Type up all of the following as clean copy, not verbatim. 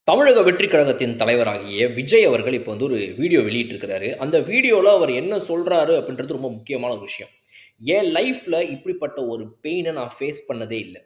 தமிழக வெற்றிக் கழகத்தின் தலைவராகிய விஜய் அவர்கள் இப்போ வந்து ஒரு வீடியோ வெளியிட்டிருக்கிறாரு. அந்த வீடியோல அவர் என்ன சொல்றாரு அப்படின்றது ரொம்ப முக்கியமான ஒரு விஷயம். என் லைஃப்ல இப்படிப்பட்ட ஒரு பெயின நான் ஃபேஸ் பண்ணதே இல்ல.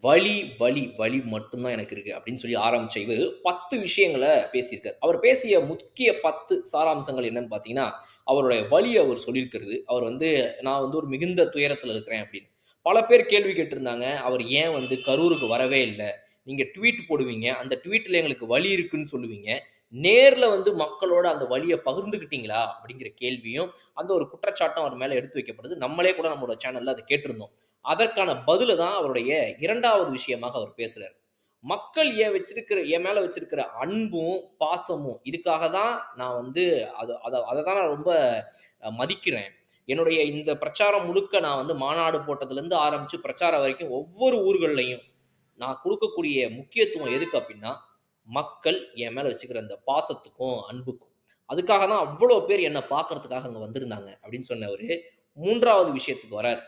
வலி, வலி, வலி மட்டும் தான் எனக்கு இருக்கு அப்படின்னு சொல்லி ஆரம்பிச்ச இவரு 10 விஷயங்கள பேசியிருக்காரு. அவர் பேசிய முக்கிய 10 சாராம்சங்கள் என்னன்னு பார்த்தீங்கன்னா, அவருடைய வலிய அவர் சொல்லியிருக்கிறது. அவர் வந்து நான் வந்து ஒரு மிகுந்த துயரத்தில இருக்கிறேன் அப்படின்னு. பல பேர் கேள்வி கேட்டிருந்தாங்க. அவர் ஏன் வந்து கரூருக்கு வரவே இல்ல? நீங்க ட்வீட் போடுவீங்க. அந்த ட்வீட்ல எங்களுக்கு வலி இருக்குன்னு சொல்லுவீங்க. நேர்ல வந்து மக்களோட அந்த வலிய பகிர்ந்துக்கிட்டீங்களா? அப்படிங்கிற கேள்வியும், அந்த ஒரு குற்றச்சாட்டும் அவர் மேல எடுத்து வைக்கப்படுது. நம்மளே கூட நம்மளோட சேனல்ல அத கேட்டிருந்தோம். அதற்கான பதில தான் அவருடைய 2வது விஷயமாக அவர் பேசுறாரு. மக்கள் என் மேல வச்சிருக்கிற அன்பும், பாசமும் இதுக்காக தான் நான் வந்து அத தான் நான் ரொம்ப மதிக்கிறேன். என்னுடைய இந்த பிரச்சாரம் முழுக்க நான் வந்து மாநாடு போட்டதுலருந்து ஆரம்பிச்சு பிரச்சாரம் வரைக்கும் ஒவ்வொரு ஊர்கள்லயும் நான் குடுக்கக்கூடிய முக்கியத்துவம் எதுக்கு அப்டின்னா, மக்கள் என் மேல வச்சுக்கிற அந்த பாசத்துக்கும், அன்புக்கும். அதுக்காக தான் அவ்ளோ பேர் என்ன பார்க்கறதுக்காக அங்க வந்திருந்தாங்க அப்டின்னு சொன்னவரு, 3வது விஷயத்துக்கு வராரு.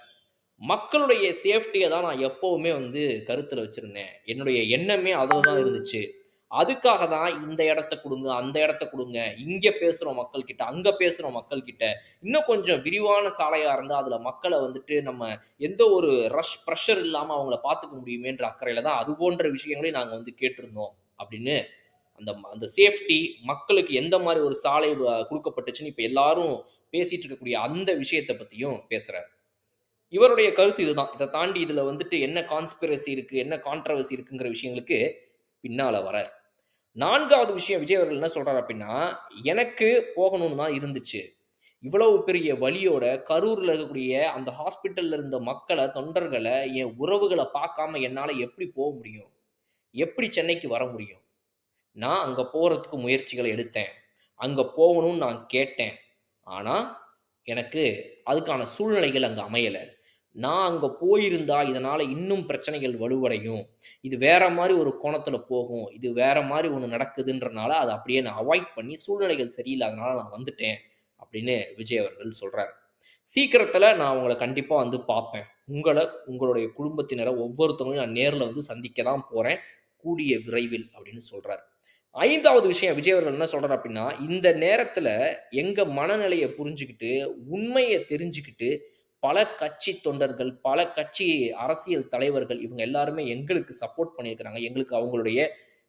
மக்களுடைய சேஃப்டிய தான் நான் எப்பவுமே வந்து கருத்துல வச்சிருந்தேன். என்னுடைய எண்ணமே அதுல தான் இருந்துச்சு. அதுக்காக தான் இந்த இடத்த குடுங்க, அந்த இடத்த குடுங்க. இங்க பேசுறோம் மக்கள்கிட்ட, அங்க பேசுறோம் மக்கள்கிட்ட. இன்னும் கொஞ்சம் விரிவான சாலையா இருந்தா, அதுல மக்கள வந்துட்டு நம்ம எந்த ஒரு பிரஷர் இல்லாம அவங்கள பார்த்துக்க முடியுமேன்ற அக்கறையில தான் அது போன்ற விஷயங்களையும் நாங்க வந்து கேட்டிருந்தோம். அப்படின்னு அந்த அந்த சேஃப்டி மக்களுக்கு எந்த மாரி ஒரு சாலை குடுக்கப்பட்டுச்சுன்னு இப்ப எல்லாரும் பேசிட்டு இருக்கக்கூடிய அந்த விஷயத்த பத்தியும் பேசுறாரு. இவருடைய கருத்து இதுதான். இத தாண்டி இதுல வந்துட்டு என்ன கான்ஸ்பிரசி இருக்கு, என்ன கான்ட்ரோவர்சி இருக்குங்கிற விஷயங்களுக்கு பின்னால வராரு. 4வது விஷயம் விஜய் அவர்கள் என்ன சொல்றாரு அப்டின்னா, எனக்கு போகணும்னு தான் இருந்துச்சு. இவ்வளவு பெரிய வலியோட கரூர்ல இருக்கக்கூடிய அந்த ஹாஸ்பிட்டல்ல இருந்த மக்கள, தொண்டர்கள, என் உறவுகள பார்க்காம என்னால எப்படி முடியும்? எப்படி சென்னைக்கு வர முடியும்? நான் அங்க போறதுக்கு முயற்சிகள எடுத்தேன். அங்க போகணும்னு நான் கேட்டேன். ஆனா, எனக்கு அதுக்கான சூழ்நிலைகள் அங்க அமையல. நான் அங்க போயிருந்தா, இதனால இன்னும் பிரச்சனைகள் வலுவடையும். இது வேற மாரி ஒரு கோணத்துல போகும். இது வேற மாரி ஒண்ணு நடக்குதுன்றனால, அத அப்படியே நான் அவாய்ட் பண்ணி, சூழ்நிலைகள் சரியில்லாதனால நான் வந்துட்டேன். அப்படின்னு விஜய் அவர்கள் சொல்றாரு. சீக்கிரத்துல நான் உங்கள கண்டிப்பா வந்து பார்ப்பேன். உங்களுடைய குடும்பத்தினர ஒவ்வொருத்தவங்களையும் நான் நேர்ல வந்து சந்திக்க தான் போறேன். கூடிய விரைவில் அப்படின்னு சொல்றாரு. 5வது விஷயம் விஜய் அவர்கள் என்ன சொல்றாரு அப்டின்னா, இந்த நேரத்துல எங்க மனநிலைய புரிஞ்சுகிட்டு, உண்மைய தெரிஞ்சுக்கிட்டு, பல கட்சி தொண்டர்கள், பல கட்சி அரசியல் தலைவர்கள் இவங்க எல்லாருமே எங்களுக்கு சப்போர்ட் பண்ணியிருக்கிறாங்க. எங்களுக்கு அவங்களுடைய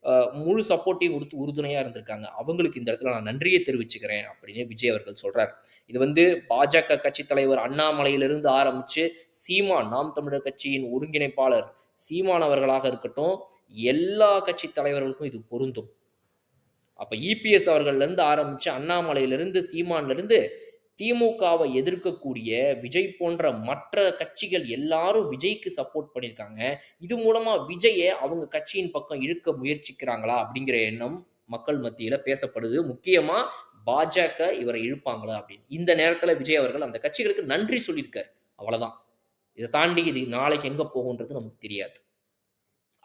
அ முழு சப்போர்ட்டையும் குடுத்து உறுதுணையா இருந்திருக்காங்க. அவங்களுக்கு இந்த இடத்துல நான் நன்றிய தெரிவிச்சுக்கிறேன் அப்படின்னு விஜய் அவர்கள் சொல்றார். இது வந்து பாஜக கட்சி தலைவர் அண்ணாமலையிலிருந்து ஆரம்பிச்சு, சீமான் நாம் தமிழர் கட்சியின் ஒருங்கிணைப்பாளர் சீமான் அவர்களாக இருக்கட்டும், எல்லா கட்சி தலைவர்களுக்கும் இது பொருந்தும். அப்ப இபிஎஸ் அவர்கள்லேருந்து ஆரம்பிச்சு அண்ணாமலையிலிருந்து, சீமான்லேருந்து திமுகவை எதிர்க்கக்கூடிய விஜய் போன்ற மற்ற கட்சிகள் எல்லாரும் விஜய்க்கு சப்போர்ட் பண்ணியிருக்காங்க. இது மூலமா விஜய அவங்க கட்சியின் பக்கம் இழுக்க முயற்சிக்கிறாங்களா? அப்படிங்கிற எண்ணம் மக்கள் மத்தியில பேசப்படுது. முக்கியமா பாஜக இவர இழுப்பாங்களா அப்படின்னு. இந்த நேரத்துல விஜய் அவர்கள் அந்த கட்சிகளுக்கு நன்றி சொல்லியிருக்காரு. அவ்வளதான். இத தாண்டி இது நாளைக்கு எங்க போகும்ன்றது நமக்கு தெரியாது.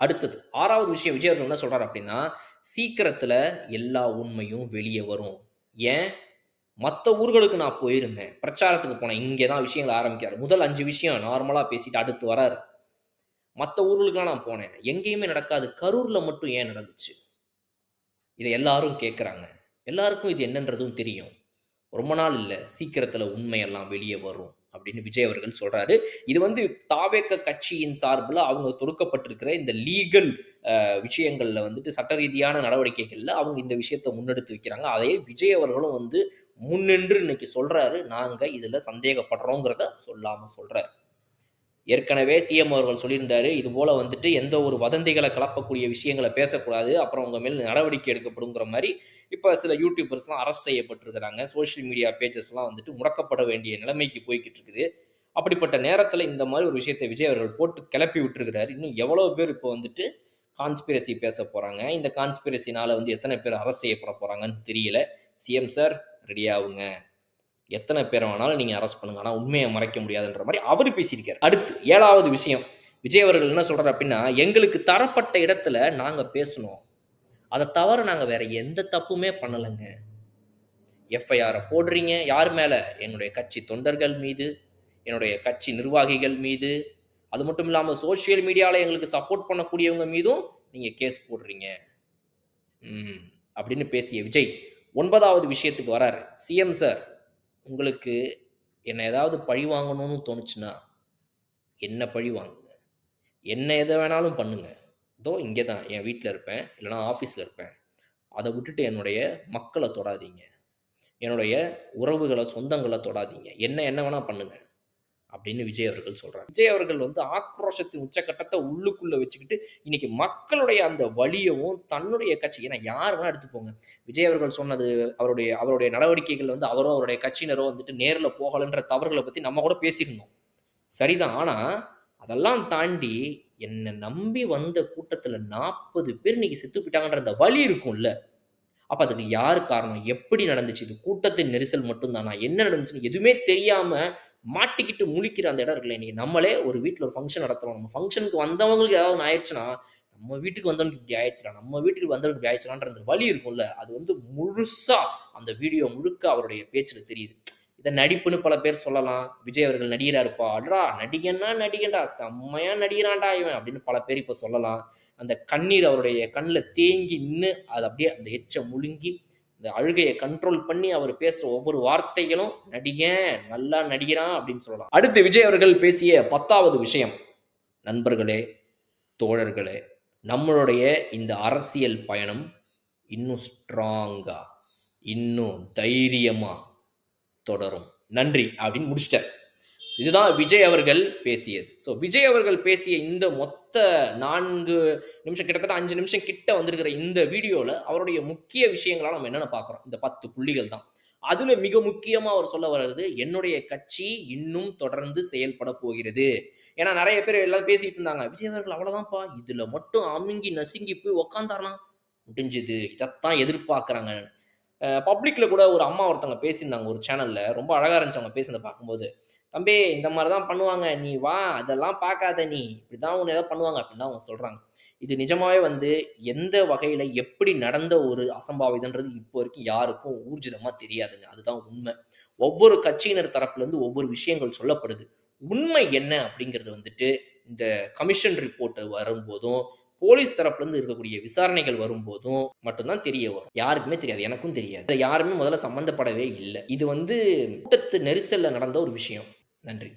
அடுத்தது 6வது விஷயம் விஜய் அவர்கள் என்ன சொல்றாரு அப்படின்னா, சீக்கிரத்துல எல்லா உண்மையும் வெளிய வரும். ஏன்? மத்த ஊர்களுக்கு நான் போயிருந்தேன். பிரச்சாரத்துக்கு போனேன். இங்க தான் விஷயங்கள ஆரம்பிக்கிறாரு. முதல் 5 விஷயம் நார்மலா பேசிட்டு அடுத்து வராரு. மத்த ஊர்களுக்குலாம் நான் போனேன். எங்கேயுமே நடக்காது. கரூர்ல மட்டும் ஏன் நடந்துச்சு? இத எல்லாரும் கேட்கறாங்க. எல்லாருக்கும் இது என்னன்றதும் தெரியும். ரொம்ப நாள் இல்ல. சீக்கிரத்துல உண்மையெல்லாம் வெளிய வரும். அப்படின்னு விஜய் அவர்கள் சொல்றாரு. இது வந்து தாவேக கட்சியின் சார்புல அவங்க தொடுக்கப்பட்டிருக்கிற இந்த லீகல் விஷயங்கள்ல வந்துட்டு சட்ட ரீதியான நடவடிக்கைகள்ல அவங்க இந்த விஷயத்த முன்னெடுத்து வைக்கிறாங்க. அதையே விஜய் அவர்களும் வந்து முன்னின்று இன்னைக்கு சொல்றாரு. நாங்க இதுல சந்தேகப்படுறோங்கிறத சொல்லாம சொல்றாரு. ஏற்கனவே சிஎம் அவர்கள் சொல்லியிருந்தாரு. இது போல வந்துட்டு எந்த ஒரு வதந்திகள கலப்பக்கூடிய விஷயங்கள பேசக்கூடாது. அப்புறம் உங்க மேல் நடவடிக்கை எடுக்கப்படுங்கிற மாரி, இப்ப சில யூடியூபர்ஸ்லாம் அரெஸ்ட் செய்யப்பட்டிருக்கிறாங்க. சோசியல் மீடியா பேஜஸ்லாம் வந்துட்டு முடக்கப்பட வேண்டிய நிலைமைக்கு போய்க்கிட்டு இருக்குது. அப்படிப்பட்ட நேரத்துல இந்த மாரி ஒரு விஷயத்த விஜய் அவர்கள் போட்டு கிளப்பி விட்டுருக்கிறாரு. இன்னும் எவ்வளவு பேர் இப்போ வந்துட்டு கான்ஸ்பிரசி பேச போறாங்க. இந்த கான்ஸ்பிரசினால வந்து எத்தன பேர் அரெஸ்ட் செய்யப்பட போறாங்கன்னு தெரியல. சிஎம் சார் ரெடி ஆவுங்க. எத்தன பேர வேணாலும் நீங்க அரெஸ்ட் பண்ணுங்க. ஆனா உண்மைய மறைக்க முடியாதுன்ற மாரி அவரு பேசியிருக்காரு. அடுத்து 7வது விஷயம். விஜய் அவர்கள் என்ன சொல்றாரு அப்டின்னா, எங்களுக்கு தரப்பட்ட இடத்துல நாங்க பேசுனோம். அத தவிர நாங்க வேற எந்த தப்புமே பண்ணலங்க. எஃப்ஐஆர போடுறீங்க. யார் மேல? என்னுடைய கட்சி தொண்டர்கள் மீது, என்னுடைய கட்சி நிர்வாகிகள் மீது, அது மட்டும் இல்லாம சோசியல் மீடியால எங்களுக்கு சப்போர்ட் பண்ணக்கூடியவங்க மீதும் நீங்க கேஸ் போடுறீங்க. ம். அப்படின்னு பேசிய விஜய் 9வது விஷயத்துக்கு வராரு. சிஎம் சார், உங்களுக்கு என்ன ஏதாவது பழி வாங்கணும்னு தோணுச்சுன்னா, என்ன பழி வாங்குங்க. என்ன எத வேணாலும் பண்ணுங்க. இதோ இங்க தான் என் வீட்ல இருப்பேன். இல்லன்னா ஆஃபீஸ்ல இருப்பேன். அத விட்டுட்டு என்னுடைய மக்கள தொடாதீங்க. என்னுடைய உறவுகள, சொந்தங்கள தொடாதீங்க. என்ன என்ன வேணா பண்ணுங்க. அப்படின்னு விஜய் அவர்கள் சொல்றாங்க. விஜய் அவர்கள் வந்து ஆக்ரோஷத்தின் உச்சக்கட்டத்த உள்ளுக்குள்ள வச்சுக்கிட்டு, இன்னைக்கு மக்களுடைய அந்த வலியவும், தன்னுடைய கட்சி ஏன்னா யார் வேணா எடுத்துக்கோங்க. விஜய் அவர்கள் சொன்னது அவருடைய அவருடைய நடவடிக்கைகள் வந்து அவரோ, அவருடைய கட்சியினரோ வந்துட்டு நேர்ல போகலன்ற தவறுகள பத்தி நம்ம கூட பேசியிருந்தோம். சரிதான். ஆனா, அதெல்லாம் தாண்டி என்ன நம்பி வந்த கூட்டத்துல 40 பேர் இன்னைக்கு செத்து போய்ட்டாங்கன்ற அந்த வலி இருக்கும்ல. அப்ப அதுக்கு யாரு காரணம்? எப்படி நடந்துச்சு? இது கூட்டத்தின் நெரிசல் மட்டும் தானா? என்ன நடந்துச்சுன்னு எதுவுமே தெரியாம மாட்டிக்கிட்டு முழிக்கிற அந்த இடம் இருக்குல்ல. இன்னைக்கு நம்மளே ஒரு வீட்ல ஒரு ஃபங்ஷன் நடத்துறோம். நம்ம ஃபங்ஷனுக்கு வந்தவங்களுக்கு ஏதாவது ஒண்ணு ஆயிருச்சுன்னா, நம்ம வீட்டுக்கு வந்தவனுக்கு இப்படி ஆயிருச்சுடா, நம்ம வீட்டுக்கு வந்தவனுக்கு இப்படி ஆயிருச்சுடான்ற அந்த வலி இருக்கும்ல. அது வந்து முழுசா அந்த வீடியோ முழுக்க அவருடைய பேச்சுல தெரியுது. இத நடிப்புன்னு பல பேர் சொல்லலாம். விஜய் அவர்கள் நடிகரா இருப்பா. அட்றா நடிகன்னா நடிகன்டா, செம்மையா நடிக்கிறான்டா இவன் அப்படின்னு பல பேர் இப்ப சொல்லலாம். அந்த கண்ணீர் அவருடைய கண்ல தேங்கி நின்னு, அது அப்படியே அந்த எச்ச முழுங்கி, அந்த அழுகைய கண்ட்ரோல் பண்ணி அவர் பேசுற ஒவ்வொரு வார்த்தைகளும், "நடிகன், நல்லா நடிக்கிறான்" அப்படின்னு சொல்லலாம். அடுத்து விஜய் அவர்கள் பேசிய 10வது விஷயம். நண்பர்களே, தோழர்களே, நம்மளுடைய இந்த அரசியல் பயணம் இன்னும் ஸ்ட்ராங்கா, இன்னும் தைரியமா தொடரும். நன்றி அப்படின்னு முடிச்சிட்டாரு. இதுதான் விஜய் அவர்கள் பேசியது. விஜய் அவர்கள் பேசிய இந்த மொத்த 4 நிமிஷம் கிட்டத்தட்ட 5 நிமிஷம் கிட்ட வந்திருக்கிற இந்த வீடியோல அவருடைய முக்கிய விஷயங்களா நம்ம என்னென்ன பார்க்கிறோம். இந்த 10 புள்ளிகள் தான். அதுல மிக முக்கியமா அவர் சொல்ல வர்றது, என்னுடைய கட்சி இன்னும் தொடர்ந்து செயல்பட போகிறது. ஏன்னா நெறைய பேர் எல்லாம் பேசிட்டு இருந்தாங்க. விஜய் அவர்கள் அவ்வளவுதான்ப்பா. இதுல மட்டும் அமுங்கி நசுங்கி போய் உட்கார்ந்தார்னா முடிஞ்சது. இதத்தான் எதிர்பார்க்கிறாங்க. பப்ளிக்ல கூட ஒரு அம்மா ஒருத்தவங்க பேசியிருந்தாங்க ஒரு சேனல்ல. ரொம்ப அழகா இருந்துச்சு அவங்க பேசினத பார்க்கும்போது. "தம்பி இந்த மாரி தான் பண்ணுவாங்க. நீ வா. அதெல்லாம் பார்க்காத நீ. இப்படிதான் உன்ன ஏதாவது பண்ணுவாங்க." அப்படின்னு தான் அவங்க சொல்றாங்க. இது நிஜமாவே வந்து எந்த வகையில எப்படி நடந்த ஒரு அசம்பாவிதம்ன்றது இப்போ வரைக்கும் யாருக்கும் ஊர்ஜிதமா தெரியாதுங்க. அதுதான் உண்மை. ஒவ்வொரு கட்சியினர் தரப்புலருந்து ஒவ்வொரு விஷயங்கள் சொல்லப்படுது. உண்மை என்ன அப்படிங்கிறது வந்துட்டு இந்த கமிஷன் ரிப்போர்ட் வரும்போதும், போலீஸ் தரப்புலருந்து இருக்கக்கூடிய விசாரணைகள் வரும்போதும் மட்டும் தான் தெரிய வரும். யாருக்குமே தெரியாது. எனக்கும் தெரியாது. இதுல யாருமே முதல்ல சம்மந்தப்படவே இல்ல. இது வந்து கூட்டத்து நெரிசல்ல நடந்த ஒரு விஷயம். நன்றி.